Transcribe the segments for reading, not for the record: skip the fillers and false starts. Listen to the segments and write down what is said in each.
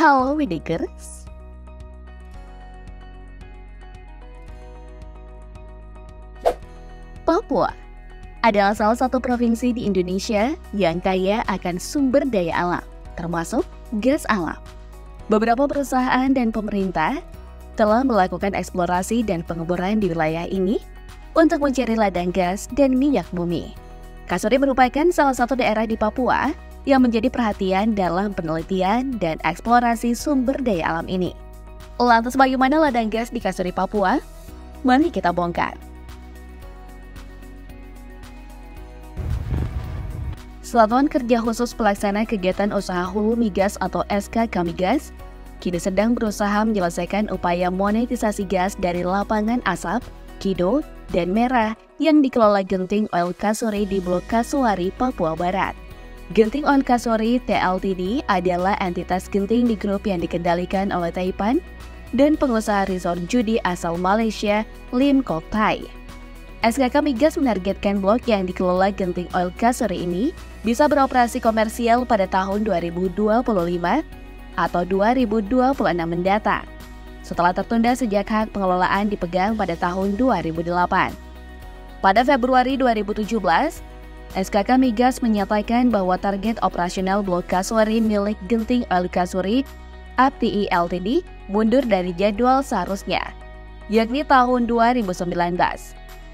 Halo Widikers. Papua adalah salah satu provinsi di Indonesia yang kaya akan sumber daya alam, termasuk gas alam. Beberapa perusahaan dan pemerintah telah melakukan eksplorasi dan pengeboran di wilayah ini untuk mencari ladang gas dan minyak bumi. Kasuri merupakan salah satu daerah di Papua yang menjadi perhatian dalam penelitian dan eksplorasi sumber daya alam ini. Lantas bagaimana ladang gas di Kasuri, Papua? Mari kita bongkar. Satuan Kerja Khusus Pelaksana Kegiatan Usaha Hulu Migas atau SKK Migas kini sedang berusaha menyelesaikan upaya monetisasi gas dari lapangan asap, Kido, dan Merah yang dikelola Genting Oil Kasuri di Blok Kasuari, Papua Barat. Genting Oil Kasuri TLTD adalah entitas Genting di grup yang dikendalikan oleh Taipan dan pengusaha resort judi asal Malaysia, Lim Kok Thai. SKK Migas menargetkan blok yang dikelola Genting Oil Kasuri ini bisa beroperasi komersial pada tahun 2025 atau 2026 mendatang, setelah tertunda sejak hak pengelolaan dipegang pada tahun 2008. Pada Februari 2017, SKK Migas menyatakan bahwa target operasional blok Kasuri milik Genting Oil Kasuri (APTI Ltd) mundur dari jadwal seharusnya, yakni tahun 2019.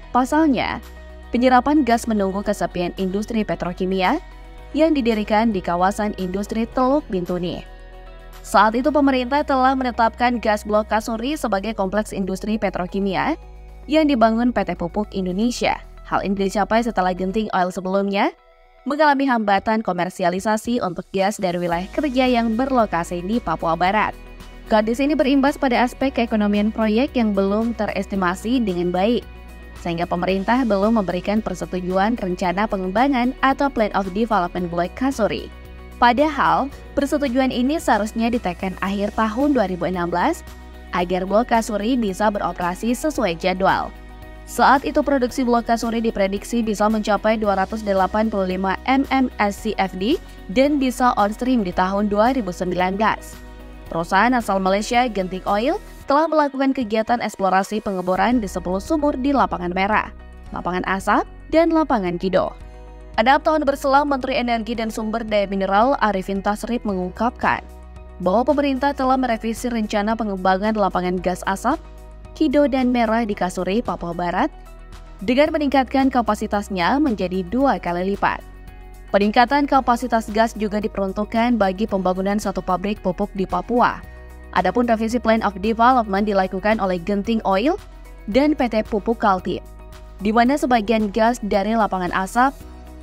Pasalnya, penyerapan gas menunggu kesepian industri petrokimia yang didirikan di kawasan industri Teluk Bintuni. Saat itu pemerintah telah menetapkan gas blok Kasuri sebagai kompleks industri petrokimia yang dibangun PT Pupuk Indonesia. Hal ini dicapai setelah Genting Oil sebelumnya mengalami hambatan komersialisasi untuk gas dari wilayah kerja yang berlokasi di Papua Barat. Kondisi ini berimbas pada aspek keekonomian proyek yang belum terestimasi dengan baik, sehingga pemerintah belum memberikan persetujuan rencana pengembangan atau Plan of Development Blok Kasuri. Padahal, persetujuan ini seharusnya ditekan akhir tahun 2016 agar Blok Kasuri bisa beroperasi sesuai jadwal. Saat itu produksi blok Kasuri diprediksi bisa mencapai 285 mmscfd dan bisa on stream di tahun 2019. Perusahaan asal Malaysia, Genting Oil, telah melakukan kegiatan eksplorasi pengeboran di 10 sumur di Lapangan Merah, Lapangan Asap, dan Lapangan Kido. Pada tahun berselang, Menteri Energi dan Sumber Daya Mineral Arifin Tasrif mengungkapkan bahwa pemerintah telah merevisi rencana pengembangan lapangan gas asap, Kido dan Merah di Kasuri, Papua Barat, dengan meningkatkan kapasitasnya menjadi 2 kali lipat. Peningkatan kapasitas gas juga diperuntukkan bagi pembangunan satu pabrik pupuk di Papua. Adapun revisi Plan of Development dilakukan oleh Genting Oil dan PT Pupuk Kaltim, di mana sebagian gas dari lapangan asap,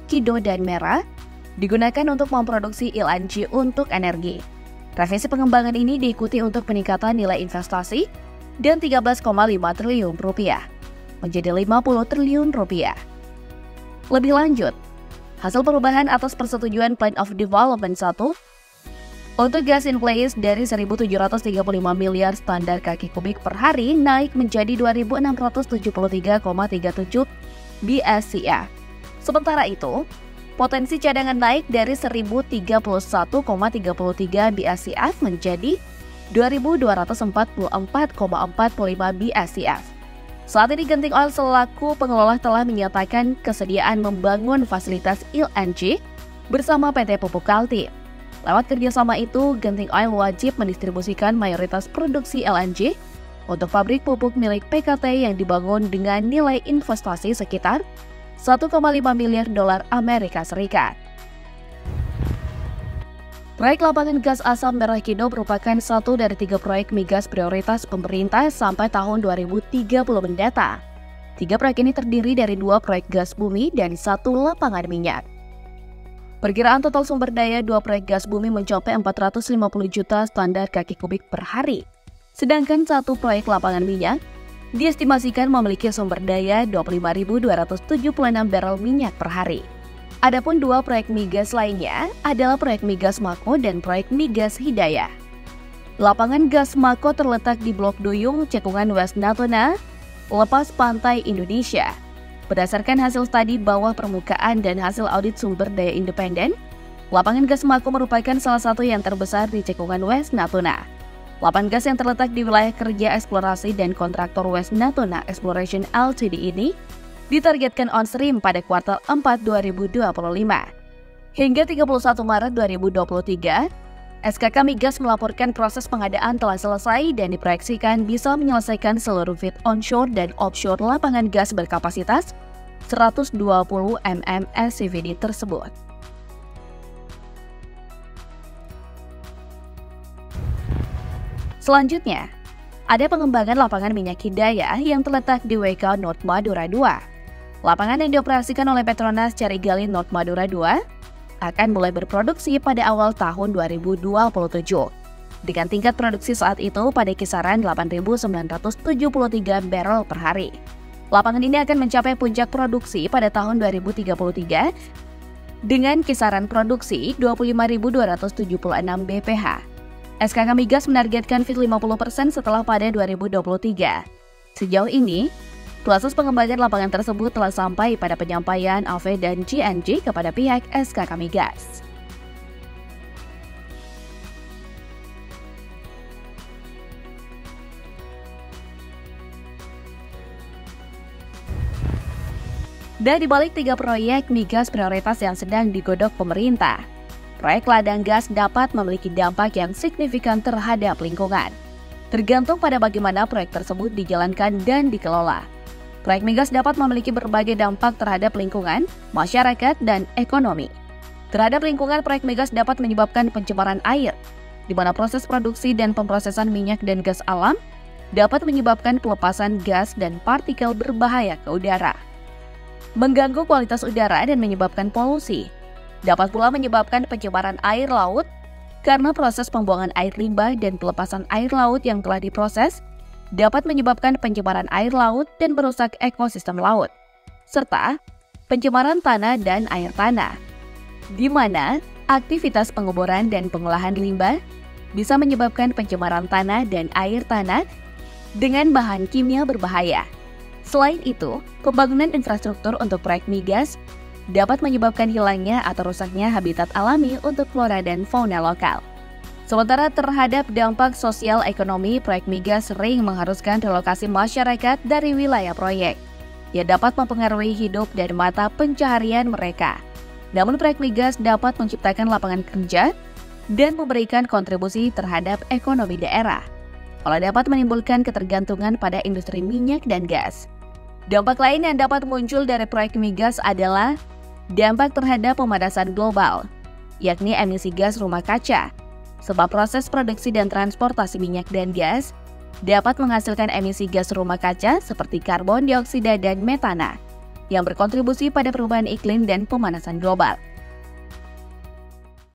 Kido dan Merah digunakan untuk memproduksi LNG untuk energi. Revisi pengembangan ini diikuti untuk peningkatan nilai investasi dan 13,5 triliun rupiah menjadi 50 triliun rupiah. Lebih lanjut, hasil perubahan atas persetujuan Plan of Development 1 untuk gas in place dari 1.735 miliar standar kaki kubik per hari naik menjadi 2.673,37 BSCF. Sementara itu, potensi cadangan naik dari 1.031,33 BSCF menjadi 2.244,45 BSCF. Saat ini Genting Oil selaku pengelola telah menyatakan kesediaan membangun fasilitas LNG bersama PT Pupuk Kaltim. Lewat kerjasama itu, Genting Oil wajib mendistribusikan mayoritas produksi LNG untuk pabrik pupuk milik PKT yang dibangun dengan nilai investasi sekitar 1,5 miliar dolar Amerika Serikat. Proyek lapangan gas asam Merah Kido merupakan satu dari 3 proyek migas prioritas pemerintah sampai tahun 2030 mendatang. 3 proyek ini terdiri dari 2 proyek gas bumi dan 1 lapangan minyak. Perkiraan total sumber daya 2 proyek gas bumi mencapai 450 juta standar kaki kubik per hari. Sedangkan 1 proyek lapangan minyak diestimasikan memiliki sumber daya 25.276 barel minyak per hari. Adapun 2 proyek migas lainnya adalah proyek migas Mako dan proyek migas Hidayah. Lapangan gas Mako terletak di Blok Duyung, Cekungan West Natuna, lepas pantai Indonesia. Berdasarkan hasil studi bawah permukaan dan hasil audit sumber daya independen, Lapangan gas Mako merupakan salah satu yang terbesar di cekungan West Natuna. Lapangan gas yang terletak di wilayah kerja eksplorasi dan kontraktor West Natuna Exploration Ltd ini ditargetkan on stream pada kuartal 4 2025. Hingga 31 Maret 2023, SKK Migas melaporkan proses pengadaan telah selesai dan diproyeksikan bisa menyelesaikan seluruh feed onshore dan offshore lapangan gas berkapasitas 120 mm SCVD tersebut. Selanjutnya, ada pengembangan lapangan minyak Hidayah yang terletak di WK North Madura 2. Lapangan yang dioperasikan oleh Petronas Carigali North Madura 2 akan mulai berproduksi pada awal tahun 2027, dengan tingkat produksi saat itu pada kisaran 8.973 barrel per hari. Lapangan ini akan mencapai puncak produksi pada tahun 2033 dengan kisaran produksi 25.276 bph. SKK Migas menargetkan feed 50% setelah pada 2023. Sejauh ini, proses pengembangan lapangan tersebut telah sampai pada penyampaian AV dan GNG kepada pihak SKK Migas. Dan dibalik 3 proyek migas prioritas yang sedang digodok pemerintah, proyek ladang gas dapat memiliki dampak yang signifikan terhadap lingkungan. Tergantung pada bagaimana proyek tersebut dijalankan dan dikelola. Proyek migas dapat memiliki berbagai dampak terhadap lingkungan, masyarakat, dan ekonomi. Terhadap lingkungan, proyek migas dapat menyebabkan pencemaran air, di mana proses produksi dan pemrosesan minyak dan gas alam dapat menyebabkan pelepasan gas dan partikel berbahaya ke udara. Mengganggu kualitas udara dan menyebabkan polusi. Dapat pula menyebabkan pencemaran air laut karena proses pembuangan air limbah dan pelepasan air laut yang telah diproses dapat menyebabkan pencemaran air laut dan merusak ekosistem laut, serta pencemaran tanah dan air tanah, di mana aktivitas pengeboran dan pengolahan limbah bisa menyebabkan pencemaran tanah dan air tanah dengan bahan kimia berbahaya. Selain itu, pembangunan infrastruktur untuk proyek migas dapat menyebabkan hilangnya atau rusaknya habitat alami untuk flora dan fauna lokal. Sementara terhadap dampak sosial ekonomi, proyek migas sering mengharuskan relokasi masyarakat dari wilayah proyek, yang dapat mempengaruhi hidup dan mata pencaharian mereka. Namun proyek migas dapat menciptakan lapangan kerja dan memberikan kontribusi terhadap ekonomi daerah, walau dapat menimbulkan ketergantungan pada industri minyak dan gas. Dampak lain yang dapat muncul dari proyek migas adalah dampak terhadap pemanasan global, yakni emisi gas rumah kaca, sebab proses produksi dan transportasi minyak dan gas dapat menghasilkan emisi gas rumah kaca seperti karbon dioksida dan metana, yang berkontribusi pada perubahan iklim dan pemanasan global.